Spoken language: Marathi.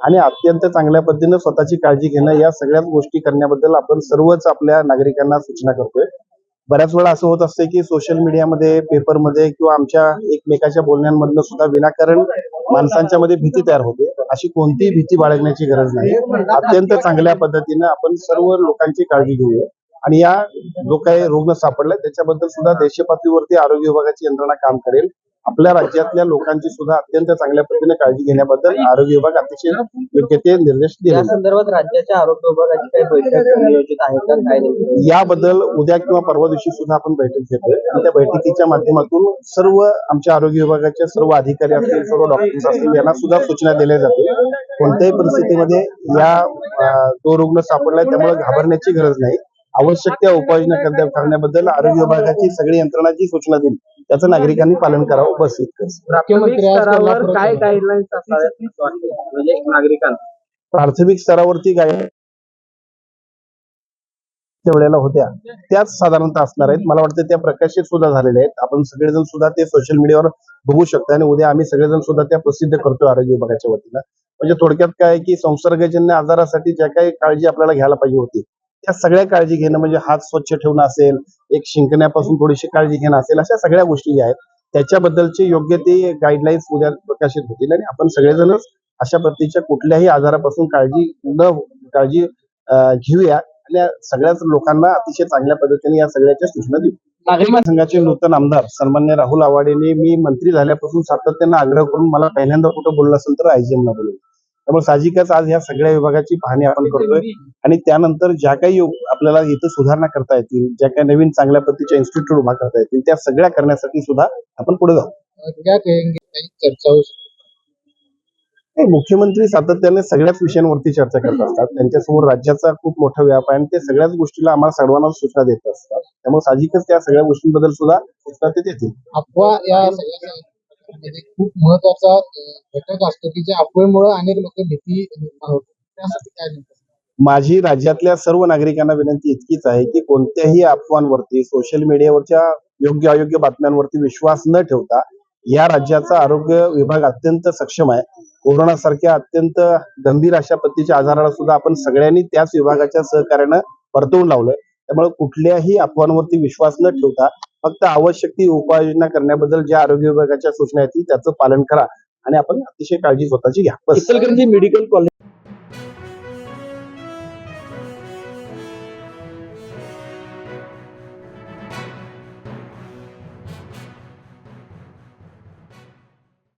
आणि अत्यंत चांगल्या पद्धतीने स्वतःची काळजी घेणं या सगळ्याच गोष्टी करण्याबद्दल आपण सर्वच आपल्या नागरिकांना सूचना करतोय. बऱ्याच वेळा असं होत असते की सोशल मीडियामध्ये, पेपरमध्ये किंवा आमच्या एकमेकाच्या बोलण्यांमधनं सुद्धा विनाकारण माणसांच्या मध्ये भीती तयार होते. अशी कोणतीही भीती बाळगण्याची गरज नाही. अत्यंत चांगल्या पद्धतीनं आपण सर्व लोकांची काळजी घेऊया आणि या जो काही रुग्ण सापडलाय त्याच्याबद्दल सुद्धा देश पातळीवरती आरोग्य विभागाची यंत्रणा काम करेल. आपल्या राज्यातल्या लोकांची सुद्धा अत्यंत चांगल्या पद्धतीने काळजी घेण्याबद्दल आरोग्य विभाग अतिशय योग्य ते निर्देश दिले. या संदर्भात राज्याच्या आरोग्य विभागाची काही बैठक नियोजित आहे का काय नाही? याबद्दल उद्या किंवा परवा दिवशी सुद्धा आपण बैठक घेतोय आणि त्या बैठकीच्या माध्यमातून सर्व आमच्या आरोग्य विभागाचे सर्व अधिकारी असतील, सर्व डॉक्टर्स असतील यांना सुद्धा सूचना दिल्या जातील. कोणत्याही परिस्थितीमध्ये या तो रुग्ण सापडलाय त्यामुळे घाबरण्याची गरज नाही. आवश्यक त्या उपाययोजना करण्याबद्दल आरोग्य विभागाची सगळी यंत्रणा जी सूचना दिली त्याचं नागरिकांनी पालन करावं, बस इतकंच. प्राथमिक स्तरावर काय गाईडलाईन्स असाव्यात म्हणजे नागरिकांना? प्राथमिक स्तरावरती वेळेला होत्या त्याच साधारणतः असणार आहेत. मला वाटतं त्या प्रकाशित सुद्धा झालेल्या आहेत. आपण सगळेजण सुद्धा ते सोशल मीडियावर बघू शकता आणि उद्या आम्ही सगळेजण सुद्धा त्या प्रसिद्ध करतो आरोग्य विभागाच्या वतीनं. म्हणजे थोडक्यात काय की संसर्गजन्य आजारासाठी ज्या काही काळजी आपल्याला घ्यायला पाहिजे होती त्या सगळ्या काळजी घेणं म्हणजे हात स्वच्छ ठेवणं असेल, एक शिंकण्यापासून थोडीशी काळजी घेणं असेल, अशा सगळ्या गोष्टी ज्या आहेत त्याच्याबद्दलचे योग्य ते गाईडलाईन्स उद्या प्रकाशित होतील आणि आपण सगळेजणच अशा पद्धतीच्या कुठल्याही आजारापासून काळजी घेऊया आणि सगळ्याच लोकांना अतिशय चांगल्या पद्धतीने या सगळ्याच्या सूचना देऊ. नागरिक संघाचे नूतन आमदार सन्मान्य राहुल आवाडेने मी मंत्री झाल्यापासून सातत्याने आग्रह करून मला पहिल्यांदा कुठं बोललं असेल तर आयजीएमला बोलवलं. त्यामुळे साहजिकच आज या सगळ्या विभागाची पाहणी आपण करतोय आणि त्यानंतर ज्या काही आपल्याला इथं सुधारणा करता येतील, ज्या काही नवीन चांगल्या पद्धतीच्या इन्स्टिट्यूट उभा करता येतील त्या सगळ्या करण्यासाठी सुद्धा आपण पुढे जाऊ. चर्चा मुख्यमंत्री सातत्याने सगळ्याच विषयांवरती चर्चा करत असतात. त्यांच्यासमोर राज्याचा खूप मोठा व्याप आहे आणि ते सगळ्याच गोष्टीला आम्हाला सर्वांना सूचना देत असतात. त्यामुळे साहजिकच त्या सगळ्या गोष्टींबद्दल सुद्धा सूचना ते देतील. अफवा या सगळ्या खूप महत्वाचा घटक असतो की ज्या अफवेमुळे अनेक लोक भीती निर्माण होते. त्यासाठी काय माझी राज्यातल्या सर्व नागरिकांना विनंती इतकीच आहे की कोणत्याही अफवांवरती, सोशल मीडियावरच्या योग्य अयोग्य बातम्यांवरती विश्वास न ठेवता या राज्याचा आरोग्य विभाग अत्यंत सक्षम आहे. कोरोना सारख्या अत्यंत गंभीर अशा पद्धतीच्या आजाराला सुद्धा आपण सगळ्यांनी त्याच विभागाच्या सहकार्यानं परतवून लावलंय. त्यामुळे कुठल्याही अफवांवरती विश्वास न ठेवता फक्त आवश्यक ती उपाययोजना करण्याबद्दल ज्या आरोग्य विभागाच्या सूचना येतील त्याचं पालन करा आणि आपण अतिशय काळजी स्वतःची घ्या. Ichalkaranji medical college